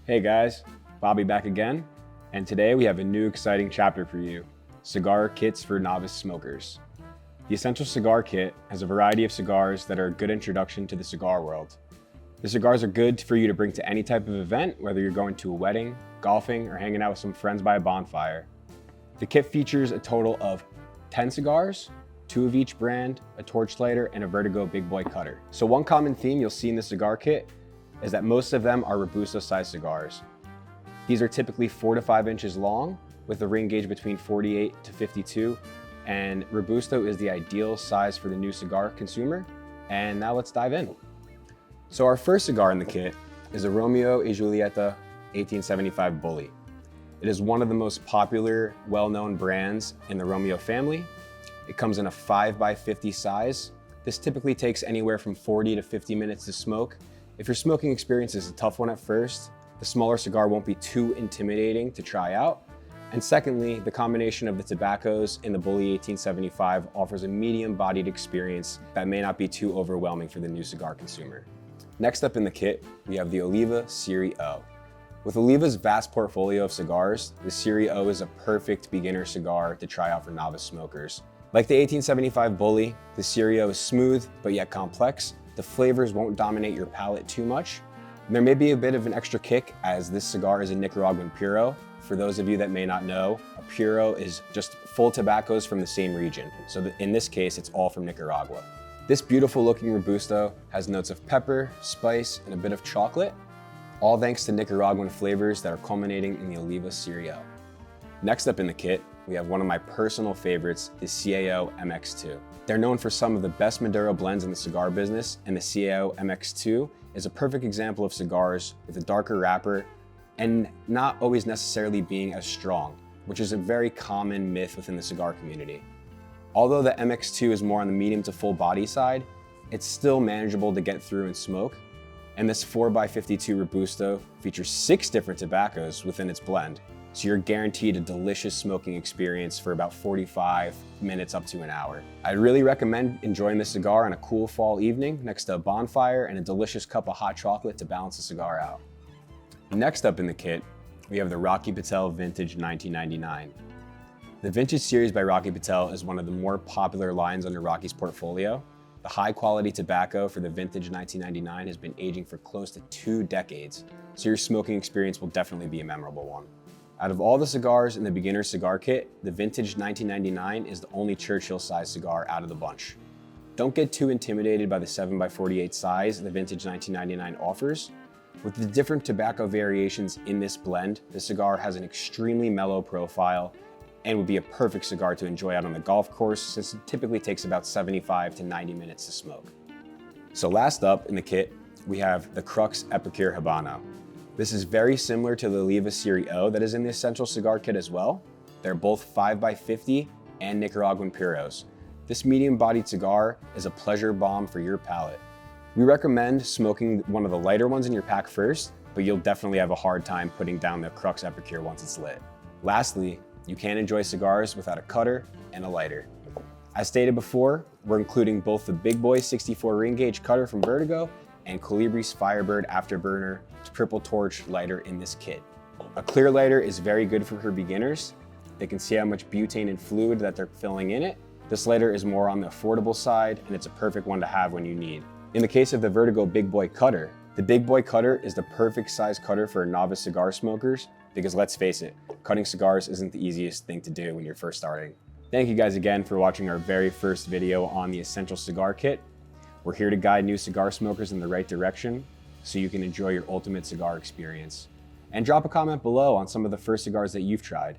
Hey guys, Bobby back again, and today we have a new exciting chapter for you, cigar kits for novice smokers. The Essential Cigar Kit has a variety of cigars that are a good introduction to the cigar world. The cigars are good for you to bring to any type of event, whether you're going to a wedding, golfing, or hanging out with some friends by a bonfire. The kit features a total of 10 cigars, 2 of each brand, a torch lighter, and a Vertigo Big Boy cutter. So one common theme you'll see in the cigar kit is that most of them are Robusto-sized cigars. These are typically 4 to 5 inches long, with a ring gauge between 48 to 52, and Robusto is the ideal size for the new cigar consumer. And now let's dive in. So our first cigar in the kit is a Romeo y Julieta 1875 Bully. It is one of the most popular, well-known brands in the Romeo family. It comes in a 5x50 size. This typically takes anywhere from 40 to 50 minutes to smoke. If your smoking experience is a tough one at first, the smaller cigar won't be too intimidating to try out. And secondly, the combination of the tobaccos in the Bully 1875 offers a medium-bodied experience that may not be too overwhelming for the new cigar consumer. Next up in the kit, we have the Oliva Serie O. With Oliva's vast portfolio of cigars, the Serie O is a perfect beginner cigar to try out for novice smokers. Like the 1875 Bully, the Serie O is smooth but yet complex. The flavors won't dominate your palate too much. And there may be a bit of an extra kick as this cigar is a Nicaraguan Puro. For those of you that may not know, a Puro is just full tobaccos from the same region. So in this case, it's all from Nicaragua. This beautiful looking Robusto has notes of pepper, spice, and a bit of chocolate, all thanks to Nicaraguan flavors that are culminating in the Oliva Serie O. Next up in the kit, we have one of my personal favorites, the CAO MX2. They're known for some of the best Maduro blends in the cigar business, and the CAO MX2 is a perfect example of cigars with a darker wrapper and not always necessarily being as strong, which is a very common myth within the cigar community. Although the MX2 is more on the medium to full body side, it's still manageable to get through and smoke. And this 4x52 Robusto features 6 different tobaccos within its blend. So you're guaranteed a delicious smoking experience for about 45 minutes up to an hour. I'd really recommend enjoying this cigar on a cool fall evening next to a bonfire and a delicious cup of hot chocolate to balance the cigar out. Next up in the kit, we have the Rocky Patel Vintage 1999. The Vintage series by Rocky Patel is one of the more popular lines under Rocky's portfolio. The high quality tobacco for the Vintage 1999 has been aging for close to 2 decades, so your smoking experience will definitely be a memorable one. Out of all the cigars in the beginner cigar kit, the Vintage 1999 is the only Churchill-sized cigar out of the bunch. Don't get too intimidated by the 7x48 size the Vintage 1999 offers. With the different tobacco variations in this blend, the cigar has an extremely mellow profile and would be a perfect cigar to enjoy out on the golf course since it typically takes about 75 to 90 minutes to smoke. So last up in the kit, we have the Crux Epicure Habano. This is very similar to the Oliva Serie O that is in the Essential Cigar Kit as well. They're both 5x50 and Nicaraguan Puros. This medium-bodied cigar is a pleasure bomb for your palate. We recommend smoking one of the lighter ones in your pack first, but you'll definitely have a hard time putting down the Crux Epicure once it's lit. Lastly, you can't enjoy cigars without a cutter and a lighter. As stated before, we're including both the Big Boy 64 ring gauge cutter from Vertigo and Colibri's Firebird Afterburner triple torch lighter in this kit. A clear lighter is very good for beginners. They can see how much butane and fluid that they're filling in it. This lighter is more on the affordable side, and it's a perfect one to have when you need. In the case of the Vertigo Big Boy cutter, the Big Boy cutter is the perfect size cutter for novice cigar smokers because let's face it, cutting cigars isn't the easiest thing to do when you're first starting. Thank you guys again for watching our very first video on the Essential Cigar Kit. We're here to guide new cigar smokers in the right direction so you can enjoy your ultimate cigar experience. And drop a comment below on some of the first cigars that you've tried.